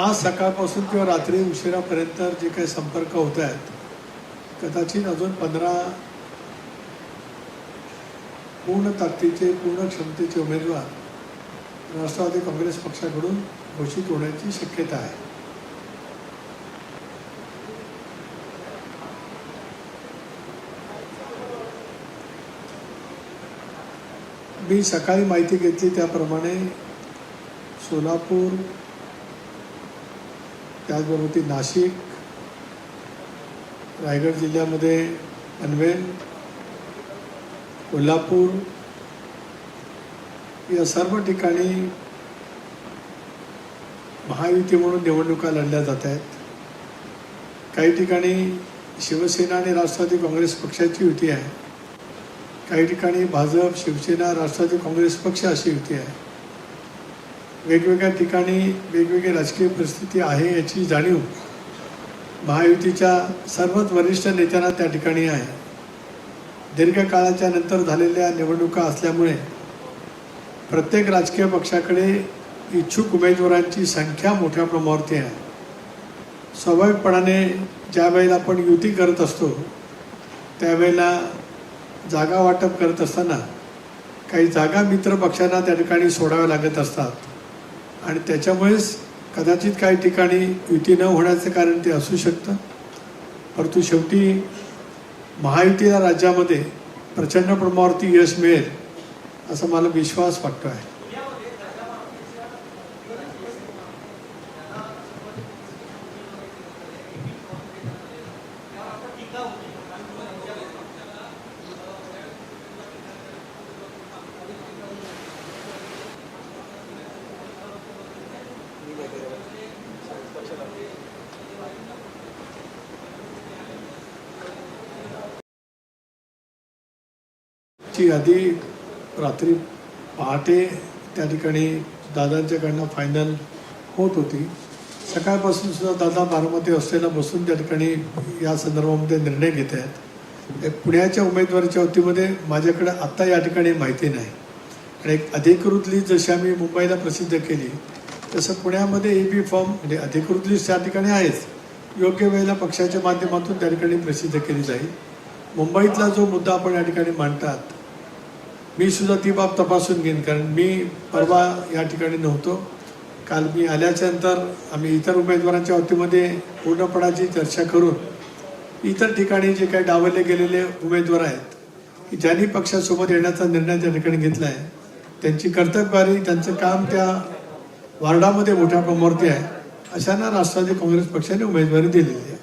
आज सकाळपासून किंवा रात्री उशिरापर्यंत जे काही संपर्क होत आहेत, कदाचित अजून 15 पूर्ण ताकदीचे पूर्ण क्षमतेचे उमेदवार राष्ट्रवादी काँग्रेस पक्षाकडून घोषित होण्याची शक्यता आहे. मी सकाळी माहिती घेतली त्याप्रमाणे सोलापूर, त्याचबरोबर नाशिक, रायगड जिल्ह्यामध्ये पनवेल, कोल्हापूर या सर्व ठिकाणी महायुती म्हणून निवडणुका लढल्या जात आहेत. काही ठिकाणी शिवसेना आणि राष्ट्रवादी काँग्रेस पक्षाची युती आहे, काही ठिकाणी भाजप, शिवसेना, राष्ट्रवादी काँग्रेस पक्ष अशी युती आहे. वेगवेगळ्या ठिकाणी वेगवेगळी राजकीय परिस्थिती आहे याची जाणीव महायुतीच्या सर्वच वरिष्ठ नेत्यांना त्या ठिकाणी आहे. दीर्घकाळाच्या नंतर झालेल्या निवडणुका असल्यामुळे प्रत्येक राजकीय पक्षाकडे इच्छुक उमेदवारांची संख्या मोठ्या प्रमाणावरती आहे. स्वाभाविकपणाने ज्या वेळेला आपण युती करत असतो त्यावेळेला जागा वाटप करत असताना काही जागा मित्र पक्षांना त्या ठिकाणी सोडाव्या लागत असतात आणि त्याच्यामुळेच कदाचित काही ठिकाणी युती न होण्याचं कारण ते असू शकतं. परंतु शेवटी महायुतीला राज्यामध्ये प्रचंड प्रमाणावरती यश मिळेल असा मला विश्वास वाटतो आहे. ची यादी रात्री पहाटे त्या ठिकाणी दादांच्याकडनं फायनल होत होती. सकाळपासून सुद्धा दादा बारामती हॉस्टेलला बसून त्या ठिकाणी या संदर्भामध्ये निर्णय घेत आहेत. पुण्याच्या उमेदवारीच्या वतीमध्ये माझ्याकडे आत्ता या ठिकाणी माहिती नाही आणि एक अधिकृत लिस्ट जशी आम्ही मुंबईला प्रसिद्ध केली तसं पुण्यामध्ये AB फॉर्म म्हणजे अधिकृत लिस्ट त्या ठिकाणी आहेच, योग्य वेळेला पक्षाच्या माध्यमातून त्या ठिकाणी प्रसिद्ध केली जाईल. मुंबईतला जो मुद्दा आपण या ठिकाणी मांडतात मी सुद्धा ती बाब तपासून घेईन, कारण मी परवा या ठिकाणी नव्हतो. काल मी आल्याच्यानंतर आम्ही इतर उमेदवारांच्या वतीमध्ये पूर्णपणाची चर्चा करून इतर ठिकाणी जे काही डावलले गेलेले उमेदवार आहेत की ज्यांनी पक्षासोबत येण्याचा निर्णय त्या ठिकाणी घेतला आहे त्यांची कर्तव्यवारी, त्यांचं काम त्या वार्डामध्ये मोठ्या प्रमाणावरती आहे, अशांना राष्ट्रवादी काँग्रेस पक्षाने उमेदवारी दिलेली आहे.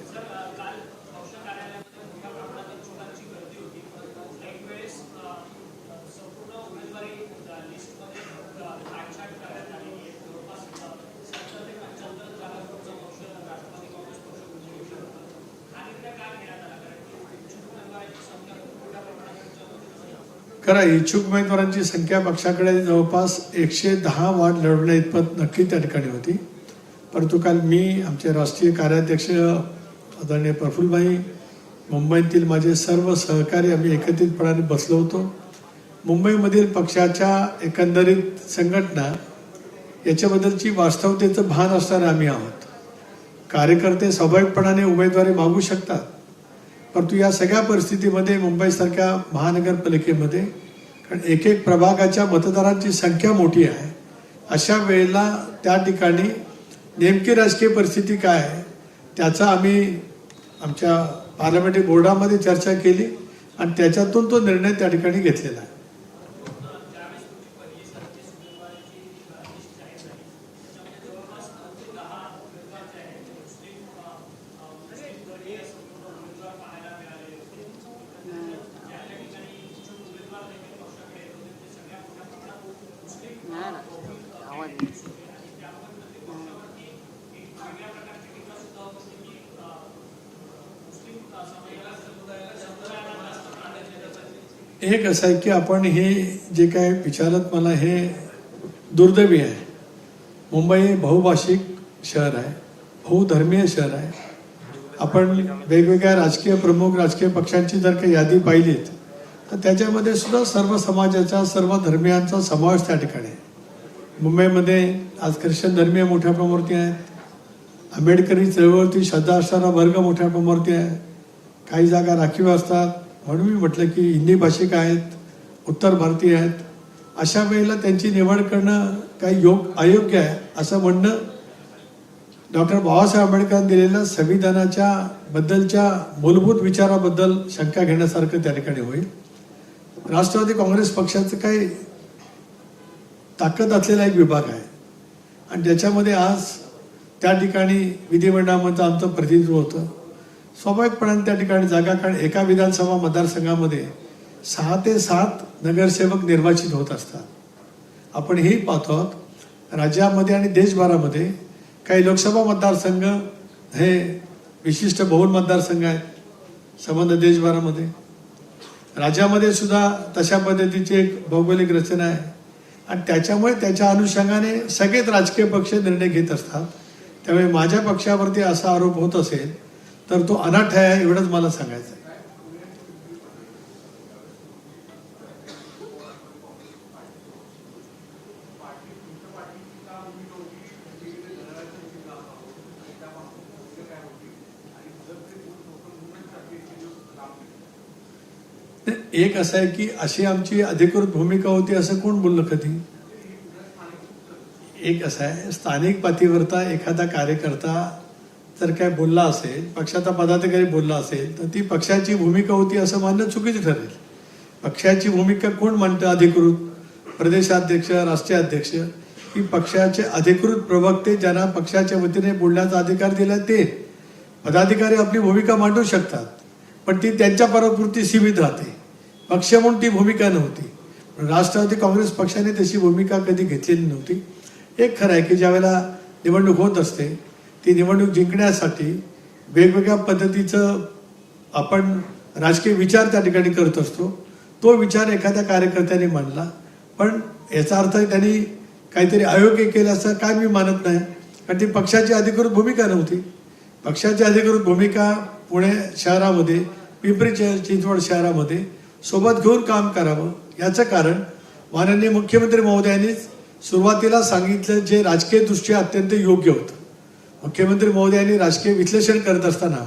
खरं इच्छुक उमेदवारांची संख्या पक्षाकडे जवळपास 110 वार्ड लढवण्या इतपत नक्की त्या ठिकाणी होती. परंतु काल मी, आमचे राष्ट्रीय कार्याध्यक्ष आदरणीय प्रफुल्लभाई, मुंबईतील माझे सर्व सहकारी आम्ही एकत्रितपणाने बसलो होतो. मुंबईमधील पक्षाच्या एकंदरीत संघटना याच्याबद्दलची वास्तवतेचं भान असणारे आम्ही आहोत. कार्यकर्ते स्वाभाविकपणाने उमेदवारी मागू शकतात, परंतु या सगळ्या परिस्थितीमध्ये मुंबईसारख्या महानगरपालिकेमध्ये कारण एक एक प्रभागाच्या मतदारांची संख्या मोठी आहे, अशा वेळेला त्या ठिकाणी नेमकी राजकीय परिस्थिती काय आहे त्याचा आम्ही आमच्या पार्लमेंटरी बोर्डामध्ये चर्चा केली आणि त्याच्यातून तो निर्णय त्या ठिकाणी घेतलेला आहे. एक असं आहे की आपण हे जे काय विचारत मला हे दुर्दैवी आहे. मुंबई बहुभाषिक शहर आहे, बहुधर्मीय शहर आहे. आपण वेगवेगळ्या राजकीय प्रमुख राजकीय पक्षांची जर काही यादी पाहिलीत तर त्याच्यामध्ये सुद्धा सर्व समाजाचा सर्व धर्मियांचा समावेश त्या ठिकाणी आहे. मुंबईमध्ये आज ख्रिश्चन धर्मीय मोठ्या प्रमाणावरती आहेत, आंबेडकरी चळवळीवरती श्रद्धा असणारा वर्ग मोठ्या प्रमाणावरती आहे. काही जागा राखीव असतात. म्हणून मी म्हटलं की हिंदी भाषिक आहेत, उत्तर भारतीय आहेत, अशा वेळेला त्यांची निवड करणं काही अयोग्य आहे असं म्हणणं डॉक्टर बाबासाहेब आंबेडकरांनी दिलेल्या संविधानाच्या बद्दलच्या मूलभूत विचाराबद्दल शंका घेण्यासारखं त्या ठिकाणी होईल. राष्ट्रवादी काँग्रेस पक्षाचं काही ताकद असलेला एक विभाग आहे आणि ज्याच्यामध्ये आज त्या ठिकाणी विधिमंडळामध्ये आमचं प्रतिनिधित्व होतं. स्वाभाविकपणाने त्या ठिकाणी जागा, कारण एका विधानसभा मतदारसंघामध्ये 6 ते 7 नगरसेवक निर्वाचित होत असतात. आपण हेही पाहतो आहोत राज्यामध्ये आणि देशभरामध्ये काही लोकसभा मतदारसंघ हे विशिष्ट बहुल मतदारसंघ आहेत संबंध देशभरामध्ये. राज्यामध्ये सुद्धा तशा पद्धतीची एक भौगोलिक रचना आहे आणि त्याच्यामुळे त्याच्या अनुषंगाने सगळेच राजकीय पक्ष निर्णय घेत असतात. त्यामुळे माझ्या पक्षावरती असा आरोप होत असेल तर तो अनाठ आहे एवढंच मला सांगायचं आहे. एक असं आहे की अशी आमची अधिकृत भूमिका होती असं कोण बोललं कधी. एक असं आहे स्थानिक पातळीवरचा एखादा कार्यकर्ता जर काय बोलला असेल, पक्षाचा पदाधिकारी बोलला असेल तर ती पक्षाची भूमिका होती असं मानणं चुकीचं ठरेल. पक्षाची भूमिका कोण मानतं? अधिकृत प्रदेशाध्यक्ष, राष्ट्रीय अध्यक्ष, की पक्षाचे अधिकृत प्रवक्ते ज्यांना पक्षाच्या वतीने बोलण्याचा अधिकार दिला ते. पदाधिकारी आपली भूमिका मांडू शकतात पण ती त्यांच्या परपुरती सीमित राहते. पक्ष म्हणून ती भूमिका नव्हती. राष्ट्रवादी काँग्रेस पक्षाने तशी भूमिका कधी घेतलेली नव्हती. एक खरं आहे की ज्यावेळेला निवडणूक होत असते ती निवडणूक जिंकण्यासाठी वेगवेगळ्या पद्धतीचं आपण राजकीय विचार त्या ठिकाणी करत असतो. तो विचार एखाद्या कार्यकर्त्याने मांडला पण याचा अर्थ त्यांनी काहीतरी अयोग्य केलं असं काय मी मानत नाही, कारण ती पक्षाची अधिकृत भूमिका नव्हती. पक्षाची अधिकृत भूमिका पुणे शहरामध्ये, पिंपरी चिंचवड शहरामध्ये सोबत घेऊन काम करावं. याचं कारण माननीय मुख्यमंत्री महोदयांनी सुरुवातीला सांगितलं जे राजकीय दृष्ट्या अत्यंत योग्य होतं. मुख्यमंत्री महोदयांनी राजकीय विश्लेषण करत असताना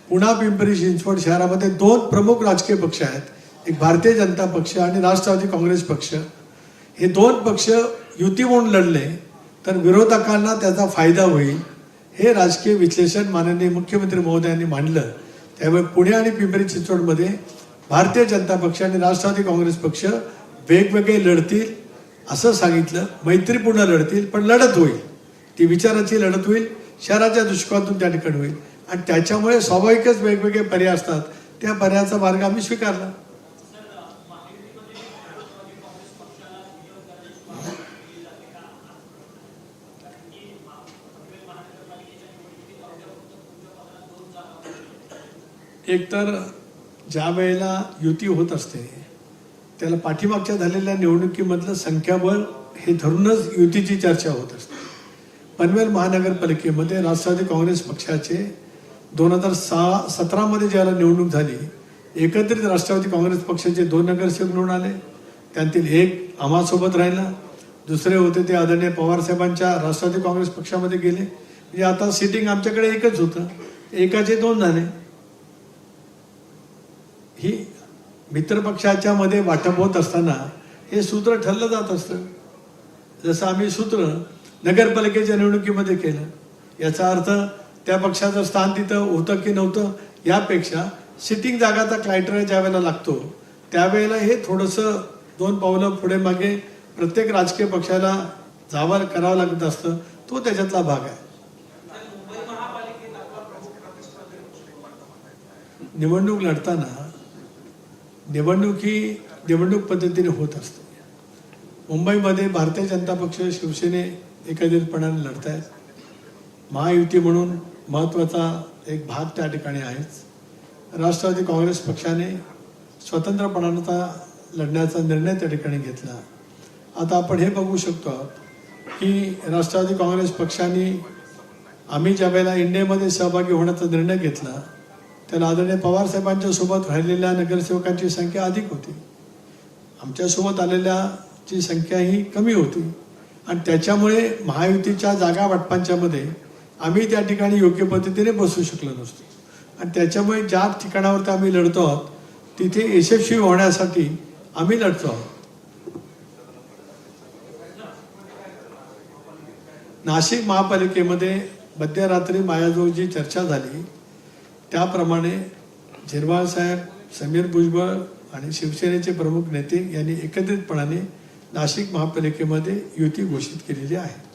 पुणा पिंपरी चिंचवड शहरामध्ये 2 प्रमुख राजकीय पक्ष आहेत, एक भारतीय जनता पक्ष आणि राष्ट्रवादी काँग्रेस पक्ष. हे 2 पक्ष युती म्हणून लढले तर विरोधकांना त्याचा फायदा होईल हे राजकीय विश्लेषण माननीय मुख्यमंत्री महोदयांनी मांडलं. त्यामुळे पुणे आणि पिंपरी चिंचवडमध्ये भारतीय जनता पक्ष आणि राष्ट्रवादी काँग्रेस पक्ष वेगवेगळे लढतील असं सांगितलं. मैत्रीपूर्ण लढतील पण लढत होईल, ती विचाराची लढत होईल, शहराच्या दृष्टिकोनातून त्या ठिकाणी होईल आणि त्याच्यामुळे स्वाभाविकच वेगवेगळे पर्याय असतात. त्या पर्यायाचा मार्ग आम्ही स्वीकारला. एकतर ज्या वेळेला युती होत असते त्याला पाठीमागच्या झालेल्या निवडणुकीमधलं संख्याबळ हे धरूनच युतीची चर्चा होत असते. पनवेल महानगरपालिकेमध्ये राष्ट्रवादी काँग्रेस पक्षाचे 2017 मध्ये ज्याला निवडणूक झाली एकत्रित राष्ट्रवादी काँग्रेस पक्षाचे 2 नगरसेवक निवडून आले. त्यातील एक आम्हासोबत राहिला, दुसरे होते ते आदरणीय पवार साहेबांच्या राष्ट्रवादी काँग्रेस पक्षामध्ये गेले. म्हणजे आता सिटिंग आमच्याकडे एकच होतं, एकाचे 2 झाले. ही मित्रपक्षाच्या मध्ये वाटप होत असताना हे सूत्र ठरलं जात असतं. जसं आम्ही सूत्र नगरपालिकेच्या निवडणुकीमध्ये केलं. याचा अर्थ त्या पक्षाचं स्थान तिथं होतं की नव्हतं यापेक्षा सिटिंग जागाचा क्रायटेरिया ज्या वेळेला लागतो त्यावेळेला हे थोडंसं 2 पावलं पुढे मागे प्रत्येक राजकीय पक्षाला जावं करावं लागत असतं. तो त्याच्यातला भाग आहे. निवडणूक लढताना निवडणूक ही निवडणूक पद्धतीने होत असते. मुंबईमध्ये भारतीय जनता पक्ष शिवसेने एकत्रितपणाने लढत आहेत. महायुती म्हणून महत्त्वाचा एक भाग त्या ठिकाणी आहेच. राष्ट्रवादी काँग्रेस पक्षाने स्वतंत्रपणाचा लढण्याचा निर्णय त्या ठिकाणी घेतला. आता आपण हे बघू शकतो की राष्ट्रवादी काँग्रेस पक्षाने आम्ही ज्या वेळेला इंडियामध्ये सहभागी होण्याचा निर्णय घेतला त्याला आदरणीय पवार साहेबांच्या सोबत राहिलेल्या नगरसेवकांची संख्या अधिक होती, आमच्यासोबत आलेल्याची संख्या ही कमी होती आणि त्याच्यामुळे महायुतीच्या जागा वाटपांच्या मध्ये आम्ही त्या ठिकाणी योग्य पद्धतीने बसू शकलो नसतो. आणि त्याच्यामुळे ज्या ठिकाणावरती आम्ही लढतो आहोत तिथे यशस्वी होण्यासाठी आम्ही लढतो आहोत. नाशिक महापालिकेमध्ये मध्यरात्री माझ्याजवळ जी चर्चा झाली त्याप्रमाणे झिरवाळ साहेब, समीर भुजबळ आणि शिवसेनेचे प्रमुख नेते यांनी एकत्रितपणाने नाशिक महापालिकेमध्ये युती घोषित केलेली आहे.